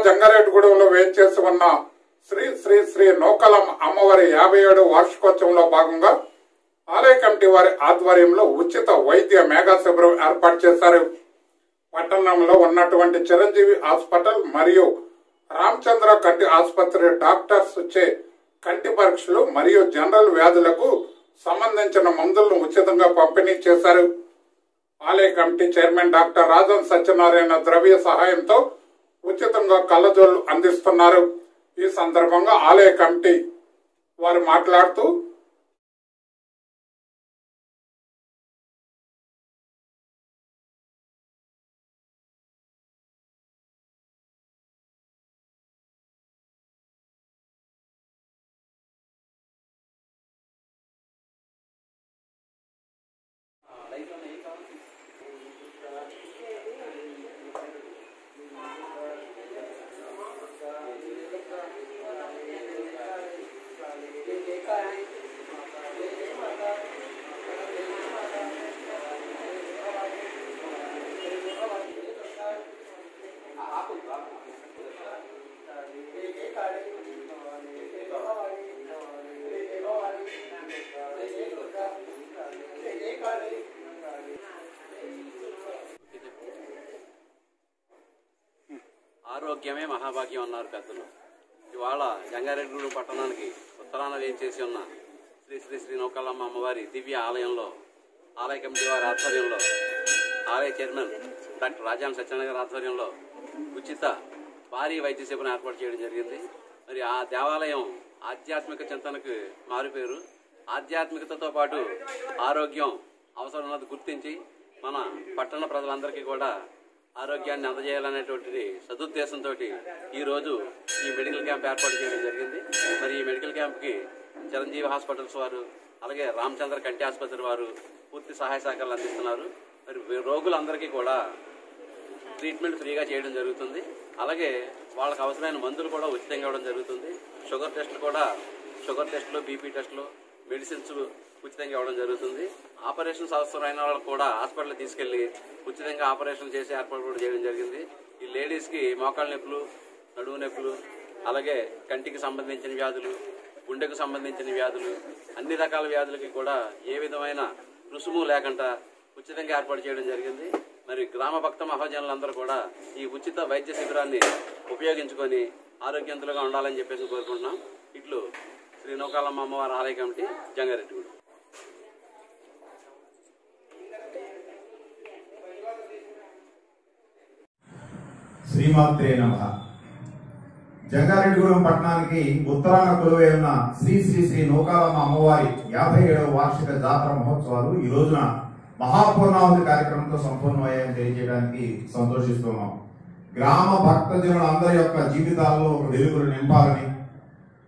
జంగారెడ్డిగూడెంలో వేంచేసి ఉన్న శ్రీ శ్రీ శ్రీ నూకాలమ్మ అమ్మవారి 57వ వార్షికోత్సవంలో భాగంగా ఆలయ కమిటీ వారి ఆధ్వర్యంలో ఉచిత వైద్య మెగా శిబిరం ఏర్పాటు చేశారు. పట్టణంలో ఉన్నటువంటి చిరంజీవి హాస్పిటల్ మరియు రామచంద్ర కంటి ఆసుపత్రి డాక్టర్స్ వచ్చే కంటి పరీక్షలు మరియు జనరల్ వ్యాధులకు సంబంధించిన మందులను ఉచితంగా పంపిణీ చేశారు. ఆలయ committee chairman doctor Rajan Satyanarayana ద్రవ్య సహాయంతో ఉచితంగా కళ్ళజోళ్లు అందిస్తున్నారు. ఈ సందర్భంగా ఆలయ కమిటీ వారు మాట్లాడుతూ ఆరోగ్యమే మహాభాగ్యం అన్నారు పెద్దలు. ఇవాళ జంగారెడ్డిగూడెం పట్టణానికి ఉత్తరాన వేంచేసి ఉన్న శ్రీ శ్రీ శ్రీ నూకాలమ్మ అమ్మవారి దివ్య ఆలయంలో ఆలయ కమిటీ వారి ఆధ్వర్యంలో ఆలయ చైర్మన్ డాక్టర్ రాజాన్ సత్యనారాయణ గారి ఆధ్వర్యంలో ఉచిత భారీ వైద్య శిబిరం ఏర్పాటు చేయడం జరిగింది. మరి ఆ దేవాలయం ఆధ్యాత్మిక చింతనకు మారిపోయారు. ఆధ్యాత్మికతతో పాటు ఆరోగ్యం అవసరం ఉన్నది గుర్తించి మన పట్టణ ప్రజలందరికీ కూడా ఆరోగ్యాన్ని అందజేయాలనేటువంటి సదుద్దేశంతో ఈరోజు ఈ మెడికల్ క్యాంప్ ఏర్పాటు చేయడం జరిగింది. మరి ఈ మెడికల్ క్యాంప్కి చిరంజీవి హాస్పిటల్స్ వారు అలాగే రామచంద్ర కంటి ఆసుపత్రి వారు పూర్తి సహాయ సహకారాలు అందిస్తున్నారు. మరి రోగులందరికీ కూడా ట్రీట్మెంట్ ఫ్రీగా చేయడం జరుగుతుంది. అలాగే వాళ్ళకి అవసరమైన మందులు కూడా ఉచితంగా ఇవ్వడం జరుగుతుంది. షుగర్ టెస్టులు బీపీ టెస్టులు మెడిసిన్స్ ఉచితంగా ఇవ్వడం జరుగుతుంది. ఆపరేషన్స్ అవసరమైన వాళ్ళకు కూడా హాస్పిటల్ తీసుకెళ్లి ఉచితంగా ఆపరేషన్ చేసి ఏర్పాటు కూడా చేయడం జరిగింది. ఈ లేడీస్కి మోకాళ్ళ నొప్పులు, నడుము నొప్పులు, అలాగే కంటికి సంబంధించిన వ్యాధులు, గుండెకు సంబంధించిన వ్యాధులు, అన్ని రకాల వ్యాధులకి కూడా ఏ విధమైన రుసుము లేకుండా ఉచితంగా ఏర్పాటు చేయడం జరిగింది. మరి గ్రామ భక్త మహాజనులందరూ కూడా ఈ ఉచిత వైద్య శిబిరాన్ని ఉపయోగించుకొని ఆరోగ్యవంతులుగా ఉండాలని చెప్పేసి కోరుకుంటున్నాం. ఇట్లు శ్రీ నూకాలమ్మ అమ్మవారి ఆలయ కమిటీ జంగారెడ్డిగూడెం. శ్రీమాత్రే నమః. జంగారెడ్డిగూడెం పట్టణానికి ఉత్తరాన కొలువై ఉన్న శ్రీ శ్రీ శ్రీ నూకాలమ్మ అమ్మవారి 57వ వార్షిక జాతర మహోత్సవాలు ఈ రోజున మహాపూర్ణావతి కార్యక్రమంతో సంపూర్ణమయ్యాయని తెలియజేయడానికి సంతోషిస్తున్నాం. గ్రామ భక్తజనులందరి యొక్క జీవితాల్లో ఒక వెలుగులు నింపాలని,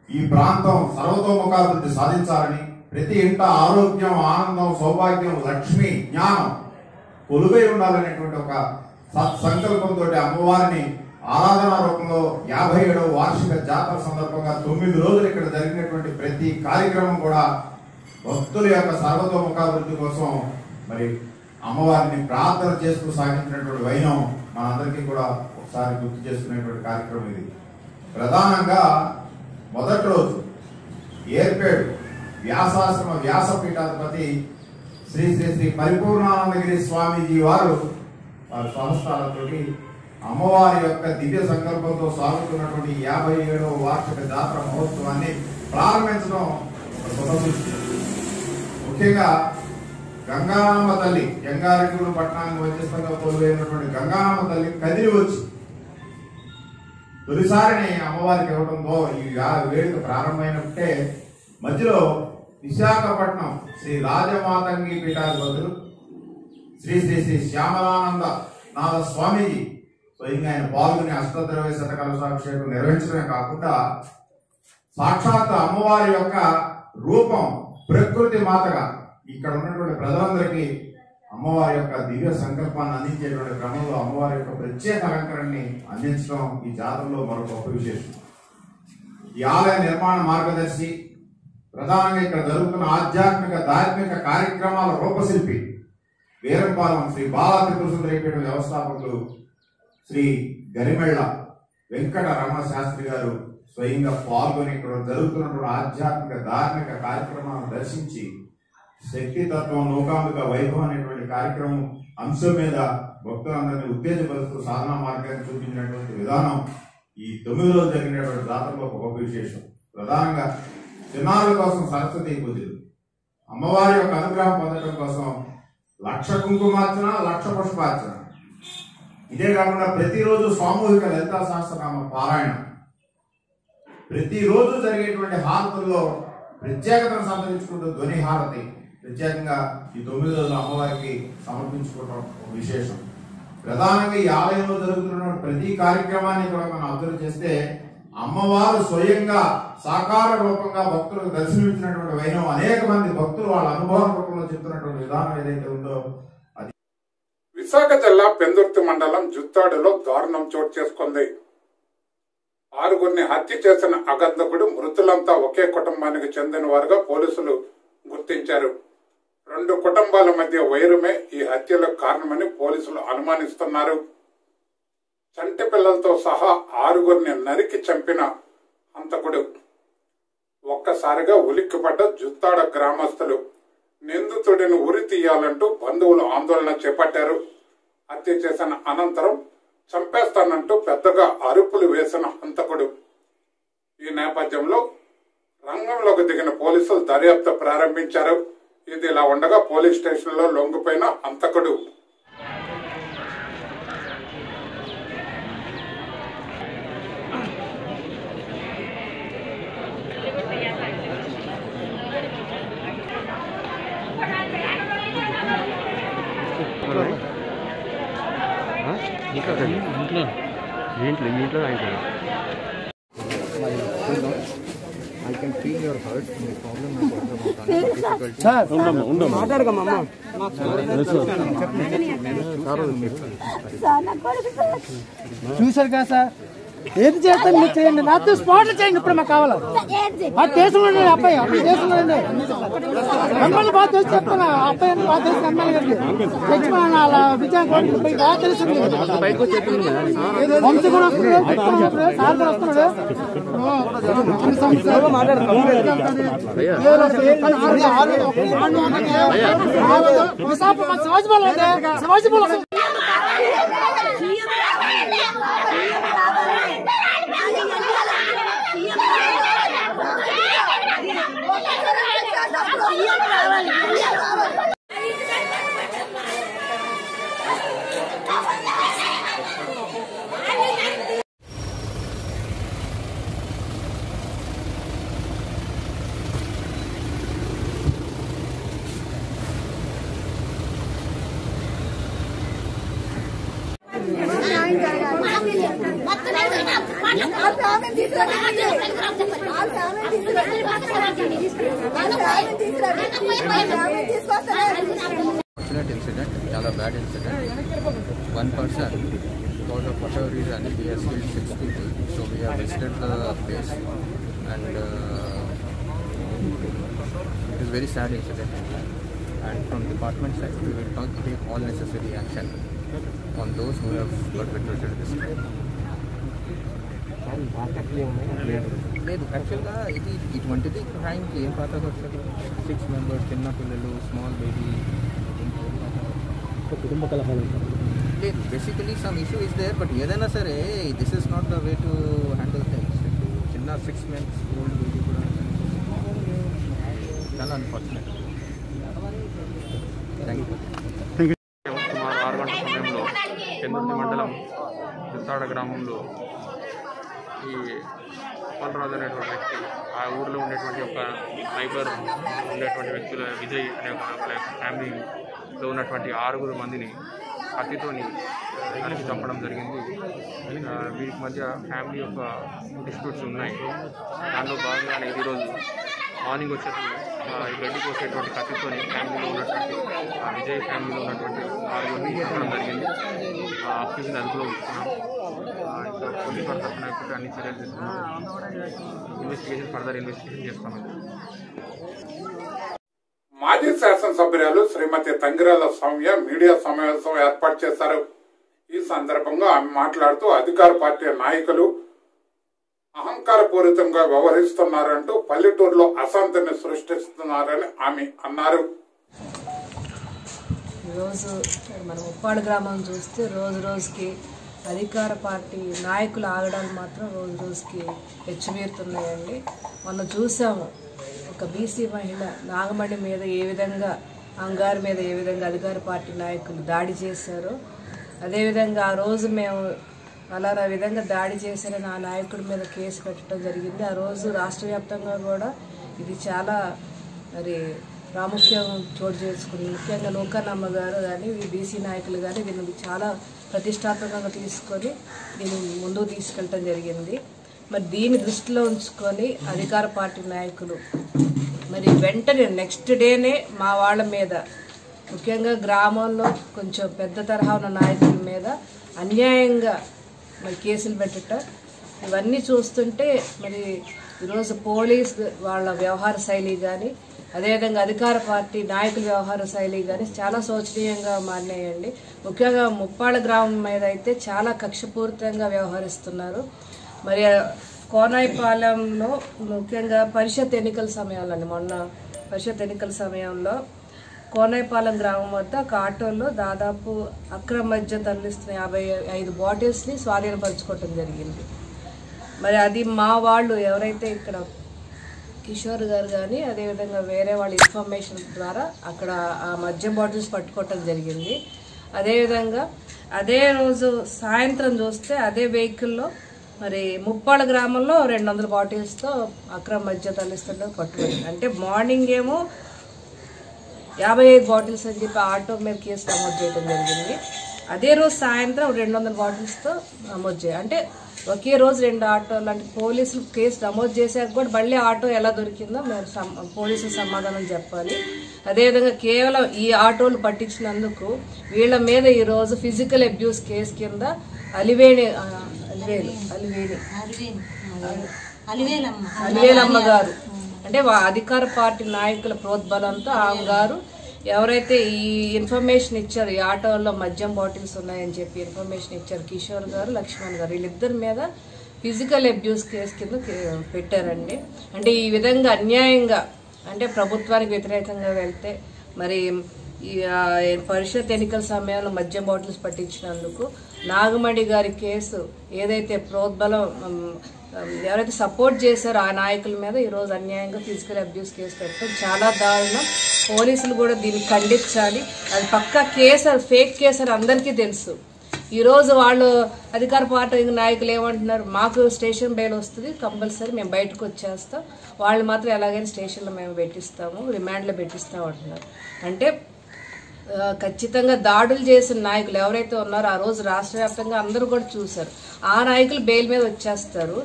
ఈ ప్రాంతం సర్వతోముఖాభివృద్ధి సాధించాలని, ప్రతి ఇంట ఆరోగ్యం, ఆనందం, సౌభాగ్యం, లక్ష్మి, జ్ఞానం కొలువై ఉండాలనేటువంటి ఒక సత్సంకల్పంతో అమ్మవారిని ఆరాధనా రూపంలో 57వ వార్షిక జాతర సందర్భంగా 9 రోజులు ఇక్కడ జరిగినటువంటి ప్రతి కార్యక్రమం కూడా భక్తుల యొక్క సర్వతోముఖాభివృద్ధి కోసం మరి అమ్మవారిని ప్రార్థన చేస్తూ సాగించినటువంటి వైనం మనందరికీ కూడా ఒకసారి గుర్తు చేసుకునేటువంటి కార్యక్రమం ఇది. ప్రధానంగా మొదటి రోజు ఏర్పేడు వ్యాసాశ్రమ వ్యాసపీఠాధిపతి శ్రీ శ్రీ శ్రీ పరిపూర్ణానందగిరి స్వామీజీ వారు వారి సంస్థలతోటి అమ్మవారి యొక్క దివ్య సంకల్పంతో సాగుతున్నటువంటి 57వ వార్షిక జాతర మహోత్సవాన్ని ప్రారంభించడం ముఖ్యంగా గంగానమ్మ తల్లి జంగారెడ్డిగూడెం పట్టణానికి మధ్యస్థంగా కొలువైనటువంటి గంగానమ్మ తల్లి కదిలి వచ్చి తొలిసారిని అమ్మవారికి ఇవ్వడంతో ఈ వేడుక ప్రారంభమైనట్టే మధ్యలో విశాఖపట్నం శ్రీ రాజమాతంగి పీఠాధిపతులు శ్రీ శ్రీ శ్రీ శ్యామలానంద నాథ స్వామీజీ స్వయంగా ఆయన పాల్గొని అష్టద్రవ్య శతకలశాభిషేకం నిర్వహించడమే కాకుండా సాక్షాత్ అమ్మవారి యొక్క రూపం ప్రకృతి మాతగా ఇక్కడ ఉన్నటువంటి ప్రజలందరికీ అమ్మవారి యొక్క దివ్య సంకల్పాన్ని అందించేటువంటి క్రమంలో అమ్మవారి యొక్క ప్రత్యేక అలంకరణని అందించడం ఈ జాతరలో మరొక గొప్ప విశేషం. ఈ ఆలయ నిర్మాణ మార్గదర్శి, ప్రధానంగా ఇక్కడ జరుగుతున్న ఆధ్యాత్మిక ధార్మిక కార్యక్రమాల రూపశిల్పి వీరంపాలెం శ్రీ బాలా త్రిపుర సుందరీపీఠ వ్యవస్థాపకులు శ్రీ గరిమెళ్ల వెంకట రమణ శాస్త్రి గారు స్వయంగా పాల్గొని ఇక్కడ జరుగుతున్నటువంటి ఆధ్యాత్మిక ధార్మిక కార్యక్రమాలను దర్శించి శక్తితత్వం నౌకాంబిక వైభవం అనేటువంటి కార్యక్రమం అంశం మీద భక్తులందరినీ ఉత్తేజపరుస్తూ సాధనా మార్గాన్ని చూపించినటువంటి విధానం ఈ 9 రోజులు జరిగినటువంటి జాతరలో ఒక గొప్ప విశేషం. ప్రధానంగా చిన్నారుల కోసం సరస్వతి పూజలు, అమ్మవారి యొక్క అనుగ్రహం పొందడం కోసం 1,00,000 కుంకుమార్చన, 1,00,000 పుష్పార్చన. ఇదే కాకుండా ప్రతిరోజు సామూహిక లలితా సహస్రనామ పారాయణం, ప్రతిరోజు జరిగేటువంటి హారతుల్లో ప్రత్యేకతను సంతరించుకుంటూ ధ్వని హారతి ప్రత్యేకంగా ఈ 9 రోజులు అమ్మవారికి సమర్పించుకోవడం విశేషం. ప్రధానంగా ఈ ఆలయంలో జరుగుతున్న ప్రతి కార్యక్రమాన్ని కూడా మనం అబ్జర్వ్ చేస్తే అమ్మవారు స్వయంగా సాకార రూపంగా భక్తులకు దర్శనమిచ్చినటువంటి వైనం అనేక మంది భక్తులు వాళ్ళ అనుభవం రూపంలో చెప్తున్నటువంటి విధానం ఏదైతే ఉందో అది. విశాఖ జిల్లా పెందుర్తి మండలం జుత్తాడులో దారుణం చోటు చేసుకుంది. 6గురిని హత్య చేసిన అగంతకుడు మృతులంతా ఒకే కుటుంబానికి చెందిన వారుగా పోలీసులు గుర్తించారు. 2 కుటుంబాల మధ్య వైరమే ఈ హత్యలకు కారణమని పోలీసులు అనుమానిస్తున్నారు. చంటి పిల్లలతో సహా 6గురిని నరికి చంపిన హంతకుడు. ఒక్కసారిగా ఉలిక్కిపడ్డ జుత్తాడ గ్రామస్తులు నిందితుడిని ఉరి తీయాలంటూ బంధువులు ఆందోళన చేపట్టారు. హత్య చేసిన అనంతరం చంపేస్తానంటూ పెద్దగా అరుపులు వేసిన హంతకుడు. ఈ నేపథ్యంలో రంగంలోకి దిగిన పోలీసులు దర్యాప్తు ప్రారంభించారు. ఇది ఇలా ఉండగా పోలీస్ స్టేషన్ లో లొంగిపోయిన హంతకుడు I can feel your hurt. The problem is difficult. Sir, మాట్లాడగమ్మా. చూసారు కదా సార్, ఏం చేస్తాను మీరు చేయండి, నాతో స్పాట్లు చేయండి. ఇప్పుడు మాకు కావాలి ఆ దేశంలో అబ్బాయి, ఆ దేశంలో ఎమ్మెల్యే బాగా తెలిసి చెప్తాను. అబ్బాయి బాగా తెలిసిన ఎమ్మెల్యే గారికి తెచ్చుకున్నాను. అలా విజయం బాగా తెలిసింది. వంశీ కూడా వస్తున్నాడు, సార్ కూడా వస్తున్నాడు. శివాజీ Unfortunate incident, చాలా bad incident. One person, because of whatever reason, he has killed 6 people. So we have visited the place, and it is very sad incident. And from department side, we will take all necessary action on those who have perpetrated this crime. లేదు యాక్చువల్గా ఇది ఇటువంటిది క్రైమ్కి ఏం పాత వస్తుంది. 6 members, చిన్న పిల్లలు, small baby, కుటుంబ కలహాలు లేదు. Basically some issue is there, but ఏదైనా సరే this is not the way to handle things. చిన్న 6 months ఓల్డ్ బేబీ కూడా చాలా అన్ఫార్చునేట్. Thank you. సుమారు 6 గంటల సమయంలో పెందుర్తి మండలం జుత్తాడ గ్రామంలో ఈ అప్పలరాజు అనేటువంటి వ్యక్తి, ఆ ఊరిలో ఉండేటువంటి ఒక నైబర్ ఉండేటువంటి వ్యక్తుల విజయ్ అనే ఒక ఫ్యామిలీలో ఉన్నటువంటి 6 మందిని కత్తితోని నరికి చంపడం జరిగింది. వీరికి మధ్య ఫ్యామిలీ యొక్క డిస్ప్యూట్స్ ఉన్నాయి. దానిలో భాగంగానే ఈరోజు మార్నింగ్ వచ్చేటప్పుడు ఈ గడ్డి కోసేటువంటి కత్తితోని ఫ్యామిలీలో ఉన్నటువంటి విజయ్ ఫ్యామిలీలో ఉన్నటువంటి 6 చంపడం జరిగింది. అక్యూజ్ని అదుపులో తీసుకున్నాం. ఇంకా పోలీసు వారి తరఫున అన్ని చర్యలు తీసుకున్నాం. ఫర్దర్ ఇన్వెస్టిగేషన్ చేస్తామండి. మాజీ శాసనసభ్యురాలు శ్రీమతి తంగిరాల సౌమ్య మీడియా సమావేశం ఏర్పాటు చేశారు. ఈ సందర్భంగా ఆమె మాట్లాడుతూ అధికార పార్టీ నాయకులు అహంకారపూరితంగా వ్యవహరిస్తున్నారంటూ పల్లెటూరులో అశాంతిని సృష్టిస్తున్నారని ఆమె అన్నారు. ఈరోజు మనం ఉప్పాడు గ్రామం చూస్తే రోజు రోజుకి అధికార పార్టీ నాయకుల ఆగడాలు మాత్రం రోజు రోజుకి హెచ్చుమీరుతున్నాయండి. మొన్న చూసాము ఒక బీసీ మహిళ నాగమణి మీద ఏ విధంగా, అంగారు మీద ఏ విధంగా అధికార పార్టీ నాయకులు దాడి చేశారో, అదేవిధంగా ఆ రోజు మేము అలారా విధంగా దాడి చేశారని ఆ నాయకుడి మీద కేసు పెట్టడం జరిగింది. ఆ రోజు రాష్ట్ర వ్యాప్తంగా కూడా ఇది చాలా మరి ప్రాముఖ్యం చోటు చేసుకుంది. ముఖ్యంగా నూకనమ్మ గారు కానీ బీసీ నాయకులు కానీ దీన్ని చాలా ప్రతిష్టాత్మకంగా తీసుకొని దీన్ని ముందుకు తీసుకెళ్ళటం జరిగింది. మరి దీన్ని దృష్టిలో ఉంచుకొని అధికార పార్టీ నాయకులు మరి వెంటనే నెక్స్ట్ డేనే మా వాళ్ళ మీద, ముఖ్యంగా గ్రామంలో కొంచెం పెద్ద తరహా ఉన్న నాయకుల మీద అన్యాయంగా మరి కేసులు పెట్టడం, ఇవన్నీ చూస్తుంటే మరి ఈరోజు పోలీస్ వాళ్ళ వ్యవహార శైలి కానీ, అదేవిధంగా అధికార పార్టీ నాయకుల వ్యవహార శైలి కానీ చాలా శోచనీయంగా మారినాయండి. ముఖ్యంగా ముప్పాళ్ళ గ్రామం మీద అయితే చాలా కక్షపూరితంగా వ్యవహరిస్తున్నారు. మరి కోనాయిపాలెంలో ముఖ్యంగా పరిషత్ ఎన్నికల సమయంలో, మొన్న పరిషత్ ఎన్నికల సమయంలో కోనాయిపాలెం గ్రామం వద్ద ఒక ఆటోలో దాదాపు అక్రమ మద్యం తరలిస్తున్న 55 బాటిల్స్ని స్వాధీనపరచుకోవటం జరిగింది. మరి అది మా వాళ్ళు ఎవరైతే ఇక్కడ కిషోర్ గారు కానీ అదేవిధంగా వేరే వాళ్ళ ఇన్ఫర్మేషన్ ద్వారా అక్కడ ఆ మద్యం బాటిల్స్ పట్టుకోవటం జరిగింది. అదేవిధంగా అదే రోజు సాయంత్రం చూస్తే అదే వెహికల్లో మరి ముప్పాళ్ళ గ్రామంలో 200 బాటిల్స్తో అక్రమ మద్యం తరలిస్తుంటే పట్టుబడింది. అంటే మార్నింగ్ ఏమో 55 బాటిల్స్ అని చెప్పి ఆటో మీద కేసు నమోదు చేయడం జరిగింది. అదే రోజు సాయంత్రం 200 బాటిల్స్తో నమోదు చేయాలి. అంటే ఒకే రోజు 2 ఆటోలు, అంటే పోలీసులు కేసు నమోదు చేశాక కూడా మళ్ళీ ఆటో ఎలా దొరికిందో మేము పోలీసులు సమాధానం చెప్పాలి. అదేవిధంగా కేవలం ఈ ఆటోలు పట్టించినందుకు వీళ్ళ మీద ఈరోజు ఫిజికల్ అబ్యూస్ కేసు కింద అలివేలమ్మ గారు, అంటే అధికార పార్టీ నాయకుల ప్రోద్బలంతో ఆమె గారు ఎవరైతే ఈ ఇన్ఫర్మేషన్ ఇచ్చారు, ఈ ఆటోల్లో మద్యం బాటిల్స్ ఉన్నాయని చెప్పి ఇన్ఫర్మేషన్ ఇచ్చారు, కిషోర్ గారు, లక్ష్మణ్ గారు, వీళ్ళిద్దరి మీద ఫిజికల్ అబ్యూస్ కేసు కింద పెట్టారండి. అంటే ఈ విధంగా అన్యాయంగా, అంటే ప్రభుత్వానికి వ్యతిరేకంగా వెళ్తే మరి ఈ పరిషత్ ఎన్నికల సమయంలో మద్యం బాటిల్స్ పట్టించినందుకు నాగమణి గారి కేసు ఏదైతే ప్రోద్బలం ఎవరైతే సపోర్ట్ చేశారో ఆ నాయకుల మీద ఈరోజు అన్యాయంగా ఫిజికల్ అబ్యూస్ కేసు పెట్టడం చాలా దారుణం. పోలీసులు కూడా దీన్ని ఖండించాలి. అది పక్కా కేసు, అది ఫేక్ కేసు అని అందరికీ తెలుసు. ఈరోజు వాళ్ళు అధికార పార్టీ నాయకులు ఏమంటున్నారు, మాకు స్టేషన్ బెయిల్ వస్తుంది కంపల్సరీ, మేము బయటకు వచ్చేస్తాం, వాళ్ళు మాత్రం ఎలాగైనా స్టేషన్లో మేము పెట్టిస్తాము, రిమాండ్లో పెట్టిస్తాము అంటున్నారు. అంటే ఖచ్చితంగా దాడులు చేసిన నాయకులు ఎవరైతే ఉన్నారో ఆ రోజు రాష్ట్ర వ్యాప్తంగా అందరూ కూడా చూశారు. ఆ నాయకులు బెయిల్ మీద వచ్చేస్తారు.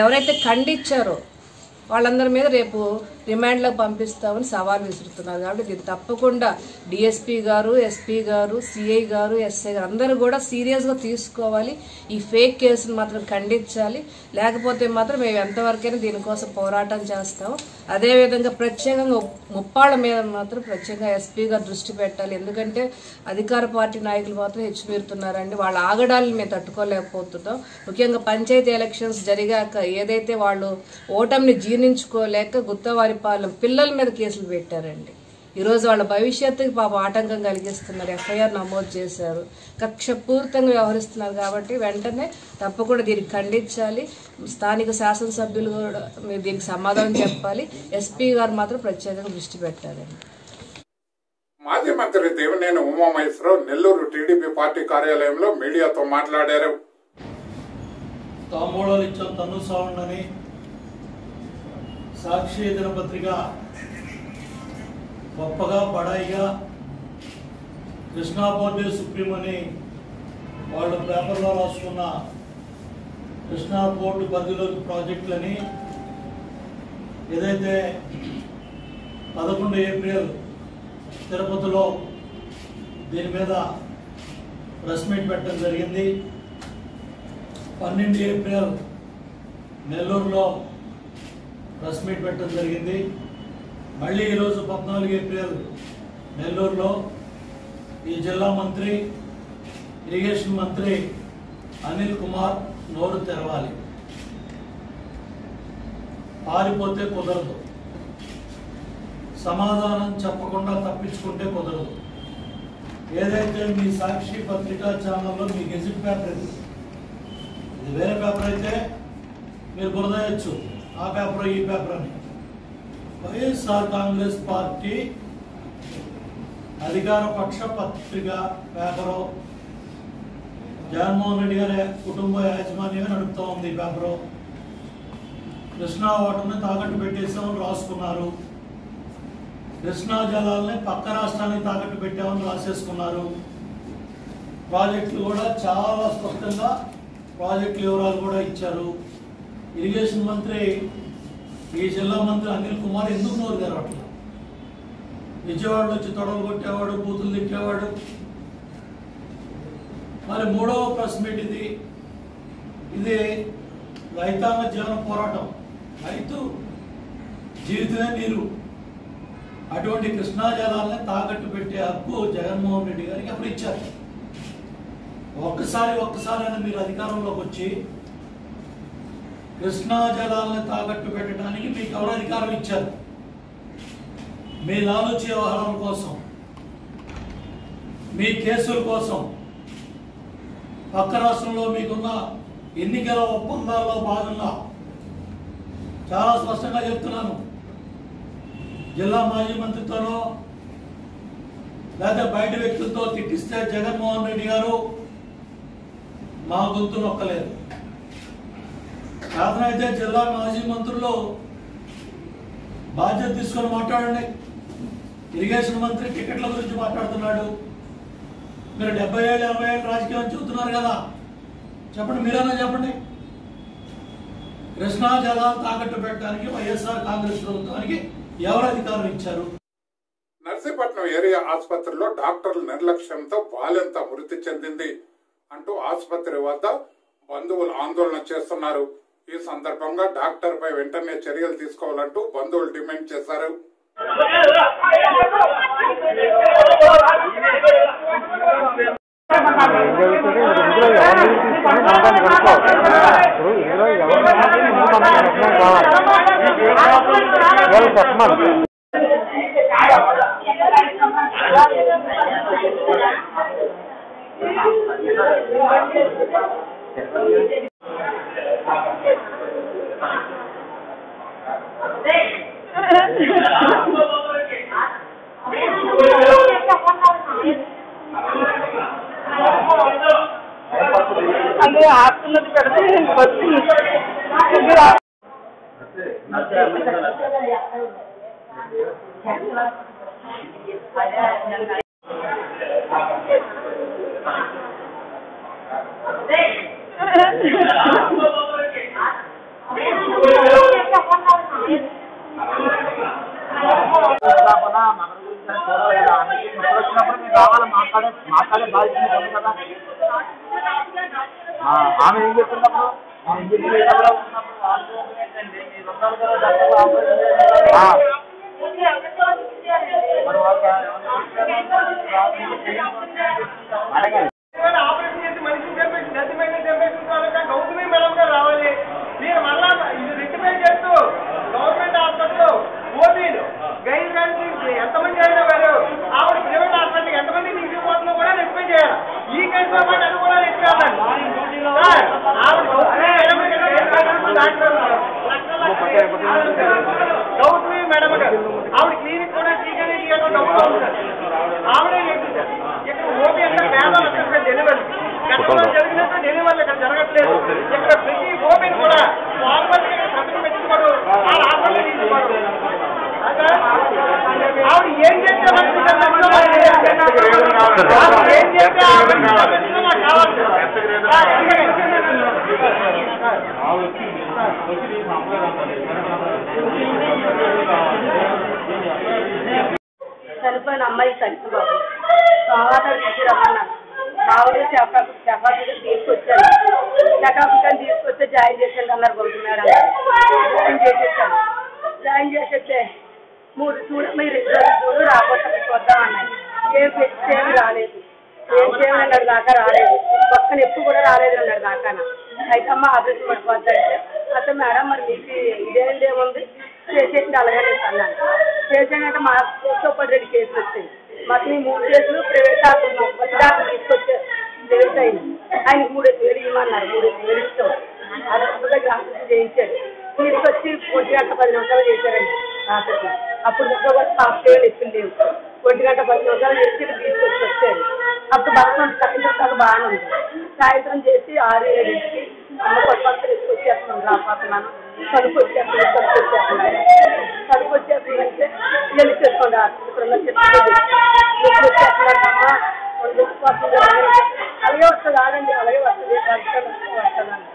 ఎవరైతే ఖండించారో వాళ్ళందరి మీద రేపు రిమాండ్లో పంపిస్తామని సవాల్ విసురుతున్నారు. కాబట్టి దీన్ని తప్పకుండా డిఎస్పీ గారు, ఎస్పీ గారు, సిఐ గారు, ఎస్ఐ గారు అందరూ కూడా సీరియస్గా తీసుకోవాలి. ఈ ఫేక్ కేసును మాత్రం ఖండించాలి. లేకపోతే మాత్రం మేము ఎంతవరకైనా దీనికోసం పోరాటం చేస్తాము. అదేవిధంగా ప్రత్యేకంగా ముప్పాళ్ళ మీద మాత్రం ప్రత్యేకంగా ఎస్పీ గారు దృష్టి పెట్టాలి. ఎందుకంటే అధికార పార్టీ నాయకులు మాత్రం హెచ్చుమీరుతున్నారండి. వాళ్ళ ఆగడాలను మేము తట్టుకోలేకపోతున్నాం. ముఖ్యంగా పంచాయతీ ఎలక్షన్స్ జరిగాక ఏదైతే వాళ్ళు ఓటమిని జీర్ణించుకోలేక గుత్తవారిపాలెం పిల్లల మీద కేసులు పెట్టారండి. ఈరోజు వాళ్ళ భవిష్యత్తుకి పాపం ఆటంకం కలిగిస్తున్నారు. ఎఫ్ఐఆర్ నమోదు చేశారు. కక్షపూరితంగా వ్యవహరిస్తున్నారు. కాబట్టి వెంటనే తప్పకుండా దీనికి ఖండించాలి. స్థానిక శాసనసభ్యులు కూడా మీరు దీనికి సమాధానం చెప్పాలి. ఎస్పీ గారు మాత్రం ప్రత్యేకంగా దృష్టి పెట్టారండి. మాజీ మంత్రి దేవినేని ఉమామహేశ్వరరావు నెల్లూరు టీడీపీ పార్టీ కార్యాలయంలో మీడియాతో మాట్లాడారు. తాంబూలాలు ఇచ్చాం తన్ను సాగుండని సాక్షి దినపత్రిక గొప్పగా బడాయిగా కృష్ణా పోర్టు సుప్రీం అని వాళ్ళు పేపర్లో రాసుకున్న కృష్ణా పోర్టు పరిధిలోని ప్రాజెక్టులని ఏదైతే 11 ఏప్రిల్ తిరుపతిలో దీని మీద ప్రెస్ మీట్ పెట్టడం జరిగింది. 12 ఏప్రిల్ నెల్లూరులో ప్రెస్ మీట్ పెట్టడం జరిగింది. మళ్ళీ ఈరోజు 14 ఏప్రిల్ నెల్లూరులో ఈ జిల్లా మంత్రి, ఇరిగేషన్ మంత్రి అనిల్ కుమార్ నోరు తెరవాలి. పారిపోతే కుదరదు, సమాధానం చెప్పకుండా తప్పించుకుంటే కుదరదు. ఏదైతే మీ సాక్షి పత్రికా ఛానల్లో మీ గెజిట్ పేపర్ ఇది వేరే పేపర్ అయితే మీరు బురదయచ్చు, ఆ పేపర్ ఈ పేపర్ అని. వైఎస్ఆర్ కాంగ్రెస్ పార్టీ అధికార పక్ష పత్రిక పేపరు జగన్మోహన్ రెడ్డి గారి కుటుంబ యాజమాన్యమే నడుపుతూ ఉంది. ఈ పేపరు కృష్ణా వాటర్ని తాకట్టు పెట్టేసామని రాసుకున్నారు, కృష్ణా జలాలని పక్క రాష్ట్రానికి తాకట్టు పెట్టామని రాసేసుకున్నారు. ప్రాజెక్టులు కూడా చాలా స్పష్టంగా ప్రాజెక్టుల వివరాలు కూడా ఇచ్చారు. ఇరిగేషన్ మంత్రి, ఈ జిల్లా మంత్రి అనిల్ కుమార్ ఎందుకు నోరు తెరవట్లేదు? విజయవాడలో వచ్చి తొడలు కొట్టేవాడు, బూతులు తిట్టేవాడు. మరి మూడవ ప్రెస్ మీట్ ఇది. ఇది రైతాంగ జీవన పోరాటం, రైతు జీవితమే నీరు. అటువంటి కృష్ణా జలాలని తాకట్టు పెట్టే హక్కు జగన్మోహన్ రెడ్డి గారికి అప్పుడు ఇచ్చారు. ఒక్కసారి మీరు అధికారంలోకి వచ్చి కృష్ణా జలాలను తాకట్టు పెట్టడానికి మీకు ఎవరు అధికారం ఇచ్చారు? మీ లాలూచి వ్యవహారం కోసం, మీ కేసుల కోసం, పక్క రాష్ట్రంలో మీకున్న ఎన్నికల ఒప్పందాల్లో భాగంగా చాలా స్పష్టంగా చెప్తున్నాను. జిల్లా మాజీ మంత్రితోనో లేదా బయట వ్యక్తులతో తిట్టిస్తే జగన్మోహన్ రెడ్డి గారు మా గొంతు నొక్కలేదు. కారణమైతే జిల్లా మాజీ మంత్రులు బాధ్యత తీసుకొని మాట్లాడండి. ఇరిగేషన్ మంత్రి టికెట్ల గురించి మాట్లాడుతున్నాడు. మీరు 70 ఏళ్ళు 80 ఏళ్ళు రాజకీయం చెబుతున్నారు కదా, చెప్పండి, మీరన్నా చెప్పండి. కృష్ణా జలాలు తాకట్టు పెట్టడానికి వైఎస్ఆర్ కాంగ్రెస్ ప్రభుత్వానికి ఎవరు అధికారం ఇచ్చారు? నర్సీపట్నం ఏరియా ఆసుపత్రిలో డాక్టర్ల నిర్లక్ష్యంతో బాలింత మృతి చెందింది అంటూ ఆసుపత్రి వద్ద బంధువులు ఆందోళన చేస్తున్నారు. ఈ సందర్భంగా డాక్టర్ పై వెంటనే చర్యలు తీసుకోవాలంటూ బంధువులు డిమాండ్ చేశారు. అందులో ఆస్తున్నది పెడితే మాట్లాడే బాధ్యత కదా. ఆమె ఏం చెప్తున్నప్పుడు ఆపరేషన్ చేసి మనిషిని చంపేసి నదిమైన చంపేసిన గౌతమి మేడం గారు రావాలి. మీరు మళ్ళా ఇది రిక్టిఫై చేస్తూ గవర్నమెంట్ హాస్పిటల్ ఓపీలు గైడ్ లైన్స్ ఎంతమంది అయినా వారు ఆవిడ ప్రైవేట్ హాస్పిటల్ ఎంతమంది తీసుకుపోతుందో కూడా రిక్టిఫై చేయాలి. ఈ కేసులో పాటు అది కూడా రిక్టిఫై గౌతమి మేడం గారు ఆవిడ క్లినిక్ కూడా టీకానే తీయకుండా ఆవిడే చేసింది. ఇక్కడ ఓపీ అంటే పేదలు అక్కడ డెలివరీ గతంలో జరిగినట్టు డెలివరీలు ఇక్కడ జరగట్లేదు. ఇక్కడ ప్రతి ఓపీని కూడా ఫార్మల్ సంతకం పెట్టుకోడు, వాళ్ళ హాస్పిటల్ తీసుకోడు. ఆవిడ ఏం చేస్తే ఏం చేస్తే చనిపోయిన అమ్మాయి చనిపోబాబు తర్వాత తీసుకురమ్మన్నారు. మామూలు చపాతీలు తీసుకొచ్చాను, చకాపుకాన్ని తీసుకొస్తే జాయిన్ చేసేది అన్నారు. గొంతున్నాడు జాయిన్ చేసేసాను. జాయిన్ చేసేస్తే 3 మీరు 2 రాబోతుంది చూద్దామన్నారు. ఏమి రాలేదు, ఏం చేయమన్నాడు దాకా రాలేదు. ఒక్క నొప్పి కూడా రాలేదు అన్నాడు దాకా. అయితే అమ్మ ఆపరేషన్ పడిపోద్దంటే అయితే మేడం మరి మీకు ఇదేంటి ఏముంది చేసేయండి అలాగే అన్నాను. చేసానంటే మా పాటు 2 కేసులు వచ్చాయి. మాకు ఈ 3 కేసులు ప్రైవేట్ డాక్టర్ తీసుకొచ్చే డెలివరీ అయింది. ఆయనకు 3,000 ఇవ్వమన్నారు. 3,000 ఇస్తాం అదొకగా డాక్టర్ చేయించారు. తీసుకొచ్చి 1:10 నిమిషాలు చేశారండి డాక్టర్కి. అప్పుడు కూడా సాఫ్ట్వేర్ ఎప్పుడు లేవు. 1:10 నిమిషాలు చేసి తీసుకొచ్చి వచ్చారు. అప్పుడు బాగా సాయంత్రం బాగానే ఉంది. సాయంత్రం చేసి 6-7కి అమ్మ కొత్త తీసుకొచ్చేస్తున్నాను రాకపోతున్నాను కడుపు వచ్చేస్తున్నాను వచ్చేస్తుందంటే వెళ్ళి చేసుకోండి ఎప్పుడు వచ్చేస్తున్నారమ్మా అలాగే వస్తుంది ఆగండి అలాగే వస్తుంది వస్తుందండి.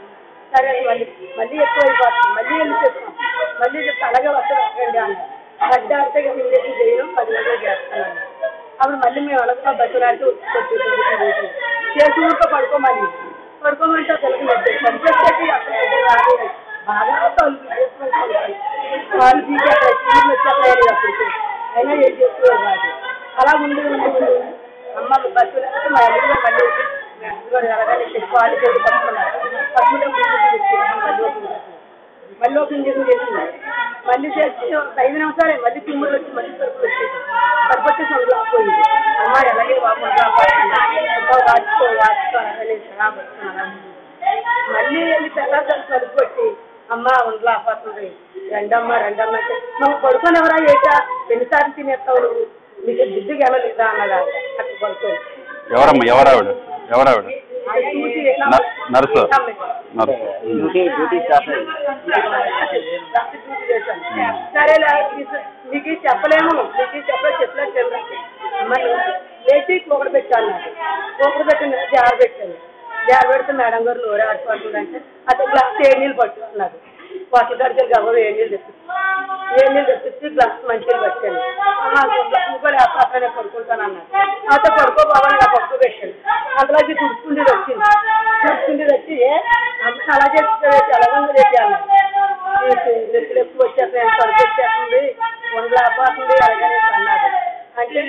సరే మళ్ళీ ఎక్కువ అయిపోతుంది. మళ్ళీ వెళ్ళి చేస్తున్నాం. మళ్ళీ చెప్తే అలాగే వస్తుంది ఆగండి అన్నారు. గడ్డ అంటే ఇంజక్షన్ చేయడం 10 గంటలు చేస్తున్నాను. అప్పుడు మళ్ళీ మేము అలాగే బస్సులాంటి చేసి ఊరితో పడుకోమని పడుకోమంటే పిల్లకి నచ్చేసి అక్కడ రాలేదు. బాగా వాళ్ళు తీసేస్తారు స్కూల్ వచ్చేస్తాయని అప్పటికి అయినా ఏం చేస్తున్నారు కాదు. అలా ముందు అమ్మ బస్సులు మళ్ళీ వాళ్ళు చేసి పట్టుకున్నారు. మళ్ళీ ఒక ఇంజక్షన్ చేసింది. మళ్ళీ చేసి 5 నిమిషాలే మళ్ళీ తిమ్ముడు వచ్చి మళ్ళీ సరుకులు వచ్చేది. సరిపోతే సొంత పోయింది. అమ్మ ఎలాగే మళ్ళీ వెళ్ళి తెల్లారి కలుపు కొట్టి అమ్మ ఉండలో ఆపడుతుంది. రెండమ్మ నువ్వు పడుకొని ఎవరా ఏటా ఎన్నిసార్లు తినేస్తావు నువ్వు మీకు దిద్దుగా వెళ్ళలేదా అన్నదా అక్కడ పడుకొని సరే మీకు చెప్పలేము చెప్పలేదు లేచి ఒకటి పెట్టాను. ఒకటి పెట్టిన జార పెట్టాను. జార పెడితే మేడం గారు నోరే ఆడుకుంటుందంటే అది గ్లాస్ 7 నీళ్ళు పట్టుకున్నాడు. వాటి గడికి గవ్వ 7 నీళ్ళు తెప్పించి గ్లాస్ మంచిగా పెట్టాను. ఇంకో లేకపోతే పడుకుంటాను అన్నాడు. అయితే పడుకోపోవాలని ఆ పడుకో పెట్టాను. అందులోకి తుడుచుకుండేది వచ్చి అలా చేసి అలాగే చేయాలి నెప్పులు ఎక్కువ వచ్చేస్తాయి కడుపు వచ్చేస్తుంది ఉండలేకపోతుంది అలాగనే అన్నాడు. అంటే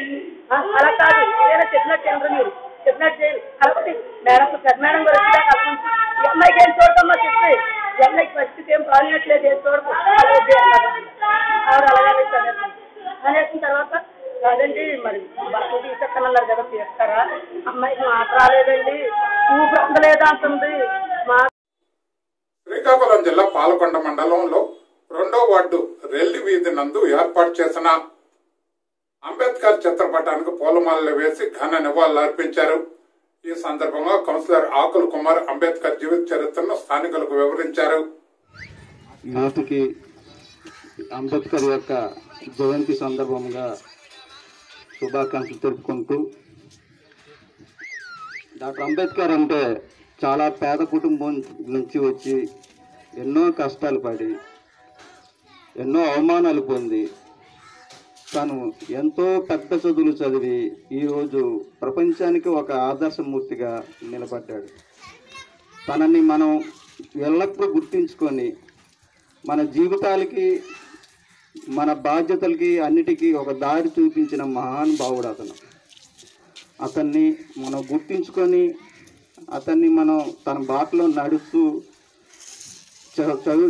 అలా కాదు ఏదైనా చెప్పినట్టు చంద్ర మీరు చెప్పినట్టు చేయాలి. కాబట్టి మేడం పెద్ద మేడం గారు వచ్చి కల్పించి ఈ అమ్మాయికి ఏం చూడటమ్మా చెప్పి ఈ అమ్మాయికి పరిస్థితి ఏం బాగాలేట్లేదు ఏం చూడకు ఆవిడ అలాగే అనేసిన తర్వాత కాదండి మరి బస్సు తీసేస్తానన్నారు కదా తీస్తారా అమ్మాయికి మాట రాలేదండి ఊపిరి అందలేదా అంటుంది. శ్రీకాకుళం జిల్లా పాలకొండ మండలంలో 2వ వార్డు రెల్లి వీధి నందు ఏర్పాటు చేసిన అంబేద్కర్ చిత్రపటానికి పూలమాలలు వేసి ఘన నివాళులు అర్పించారు. ఈ సందర్భంగా కౌన్సిలర్ ఆకుల్ కుమార్ అంబేద్కర్ జీవిత చరిత్రను స్థానికులకు వివరించారు. నాటికి అంబేద్కర్ యొక్క జయంతి సందర్భంగా శుభాకాంక్షలు తెలుపుకుంటూ, డాక్టర్ అంబేద్కర్ అంటే చాలా పేద కుటుంబం నుంచి వచ్చి ఎన్నో కష్టాలు పడి ఎన్నో అవమానాలు పొంది తను ఎంతో పెద్ద చదువులు చదివి ఈరోజు ప్రపంచానికి ఒక ఆదర్శమూర్తిగా నిలబడ్డాడు. తనని మనం ఎల్లప్పుడూ గుర్తించుకొని మన జీవితాలకి మన బాధ్యతలకి అన్నిటికీ ఒక దారి చూపించిన మహానుభావుడు అతను. అతన్ని మనం గుర్తించుకొని అతన్ని మనం తన బాటలో నడుస్తూ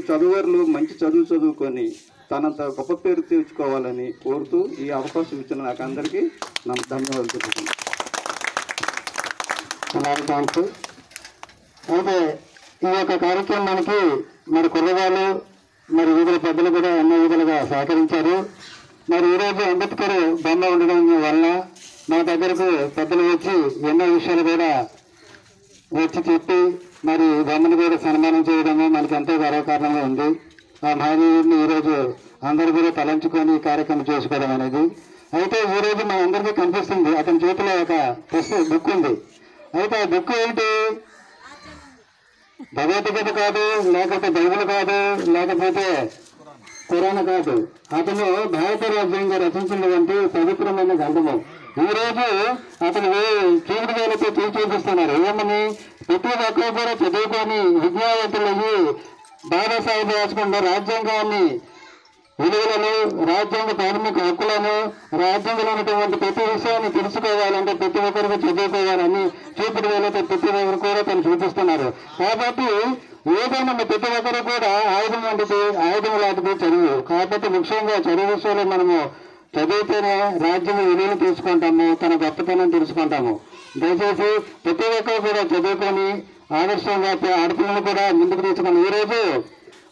చదువర్లు మంచి చదువుకొని తనంత గొప్ప పేరు తెచ్చుకోవాలని కోరుతూ ఈ అవకాశం ఇచ్చిన నాకు అందరికీ ధన్యవాదాలు చెప్పుకుంటున్నాను. అయితే ఈ యొక్క కార్యక్రమానికి మరి కుర్రవాళ్ళు మరి వివిధ పెద్దలు కూడా ఎన్నో విధాలుగా సహకరించారు. మరి ఈరోజు అంబేద్కర్ బొమ్మ ఉండడం వల్ల మా దగ్గరకు పెద్దలు వచ్చి ఎన్నో విషయాలు కూడా వచ్చి చెప్పి మరి బొమ్మను కూడా సన్మానం చేయడము మనకి ఎంతో గర్వకారణంగా ఉంది. ఆ మహనీయుడిని ఈరోజు అందరూ కూడా తలంచుకొని ఈ కార్యక్రమం చేసుకోవడం అనేది. అయితే ఈరోజు మన అందరికీ కనిపిస్తుంది అతని చేతిలో ఒక బుక్ ఉంది. అయితే ఆ బుక్ ఏంటి? భగవద్గీత కాదు, లేకపోతే బైబిల్ కాదు, లేకపోతే ఖురాన్ కాదు. అతను భారత రాజ్యాంగం రచించినటువంటి పవిత్రమైన గ్రంథము. ఈరోజు అతను చూపుడు వేలతో చూపిస్తున్నారు. ఏమని? ప్రతి ఒక్కరు కూడా చదువుకొని విద్యావంతులయ్యి బాబాసాహెబ్ రాసుకున్న రాజ్యాంగాన్ని విలువలను, రాజ్యాంగ ప్రాథమిక హక్కులను, రాజ్యాంగంలో ఉన్నటువంటి ప్రతి విషయాన్ని తెలుసుకోవాలంటే ప్రతి ఒక్కరికి చదువుకోవాలని చూపుడు వేలతో ప్రతి ఒక్కరు కూడా తను చూపిస్తున్నారు. కాబట్టి ఏదైనా ప్రతి ఒక్కరు కూడా ఆయుధం వంటిది, ఆయుధం లాంటిది చదువు. కాబట్టి ముఖ్యంగా చదువు విషయంలో మనము చదివితేనే రాజ్యాంగ విలువలు తెలుసుకుంటాము, తన గొప్పతనం తెలుసుకుంటాము. దయచేసి ప్రతి ఒక్కరు కూడా చదువుకొని ఆదర్శంగా ఆడపిల్లలు కూడా ముందుకు తీసుకుని ఈరోజు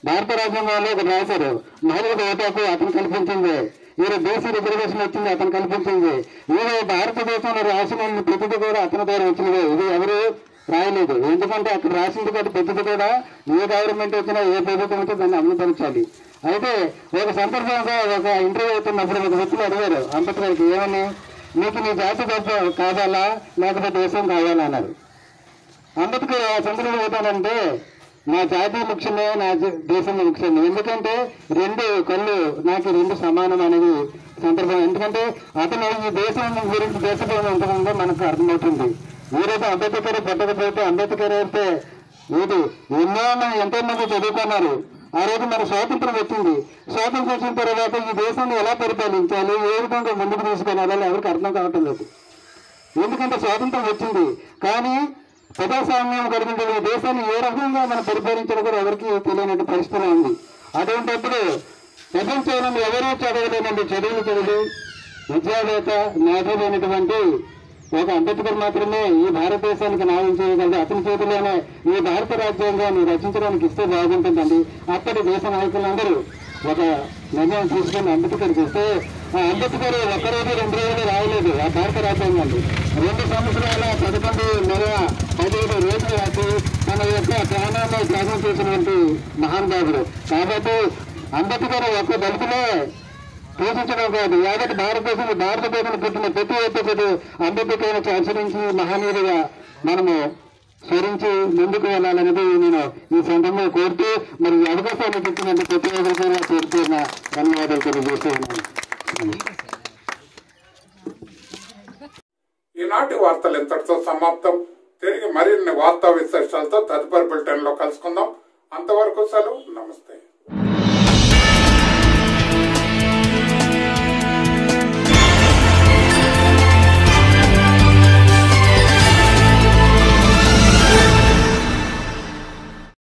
భారత రాజ్యాంగంలో ఒకటి రాశారు, మహిళలకు ఓటాకు అతను కల్పించింది, ఈరోజు బీసీ రిజర్వేషన్ వచ్చింది అతను కల్పించింది. ఈరోజు భారతదేశంలో రాసిన ప్రతిదీ కూడా అతని ద్వారా వచ్చినది, ఇది ఎవరు రాయలేదు. ఎందుకంటే అక్కడ రాసింది కూడా ప్రతిదీ కూడా ఏ గవర్నమెంట్ వచ్చినా ఏ ప్రభుత్వం వచ్చి దాన్ని అమలుపరచాలి. అయితే ఒక సందర్భంగా ఒక ఇంటర్వ్యూ అవుతున్నప్పుడు ఒక వ్యక్తులు అడిగారు అంబేద్కర్కి, ఏమని మీకు నీ జాతి గొప్ప కావాలా లేకపోతే దేశం కావాలా అన్నారు. అంబేద్కర్ ఆ సందర్భంలో ఏమిటంటే నా జాతి ముఖ్యమే, నా దేశం ముఖ్యమే. ఎందుకంటే రెండు కళ్ళు నాకు రెండు సమానం అనేది సందర్భం. ఎందుకంటే అతను ఈ దేశం గురించి దేశప్రేమ ఎంత ఉందో మనకు అర్థమవుతుంది. ఈరోజు అంబేద్కర్ పుట్టకపోతే అంబేద్కర్ అయితే ఏది ఎంతో మంది చదువుకున్నారు. ఆ రోజు మన స్వాతంత్రం వచ్చింది. స్వాతంత్రం వచ్చిన తర్వాత ఈ దేశాన్ని ఎలా పరిపాలించాలి, ఏ విధంగా ముందుకు తీసుకెళ్ళాలి ఎవరికి అర్థం కావటం లేదు. ఎందుకంటే స్వాతంత్రం వచ్చింది కానీ ప్రజాస్వామ్యం కలిగిన ఈ దేశాన్ని ఏ రకంగా మనం పరిపాలించడం కూడా ఎవరికి తెలియనట్టు పరిస్థితి ఉంది. అటువంటిప్పుడు ప్రపంచంలో ఎవరూ చదవలేనండి చదువులు చదివి విద్యావేత్త మేధావైనటువంటి ఒక అంబేద్కర్ మాత్రమే ఈ భారతదేశానికి న్యాయం చేయగలదు. అతని చేతిలోనే ఈ భారత రాజ్యాంగాన్ని రచించడానికి ఇస్తే బాగుంటుందండి. అప్పటి దేశ నాయకులందరూ ఒక నిర్ణయం తీసుకుని అంబేద్కర్కి ఇస్తే ఆ అంబేద్కర్ ఒక్కరోజు 2 రోజులు రాయలేదు ఆ భారత రాజ్యాంగాన్ని. 2 సంవత్సరాల 11 నెల 15 రోజులు రాసి తన యొక్క ప్రాణాన్ని త్యాగం చేసినటువంటి మహానుభావుడు. కాబట్టి అంబేద్కర్ ఒక్క దళితులే పోషించడం కాదు, యావత్ భారతదేశంలో పుట్టిన ప్రతి ఒక్కరు అంబేద్కర్ అనుసరించి మహనీయుడిగా మనము స్మరించి ముందుకు వెళ్ళాలనేది నేను ఈ సందర్భంగా కోరుతూ మరి ఈ అవకాశాన్ని ఇచ్చినందుకు ప్రతి ఒక్కరు కోరుతున్న ధన్యవాదాలు తెలియజేస్తూ ఉన్నాను. ఈనాటి వార్తలు ఇంతటితో సమాప్తం. తిరిగి మరిన్ని వార్తా విశేషాలతో తదుపరి బులెటిన్ లో కలుసుకుందాం. అంతవరకు సెలవు. నమస్తే.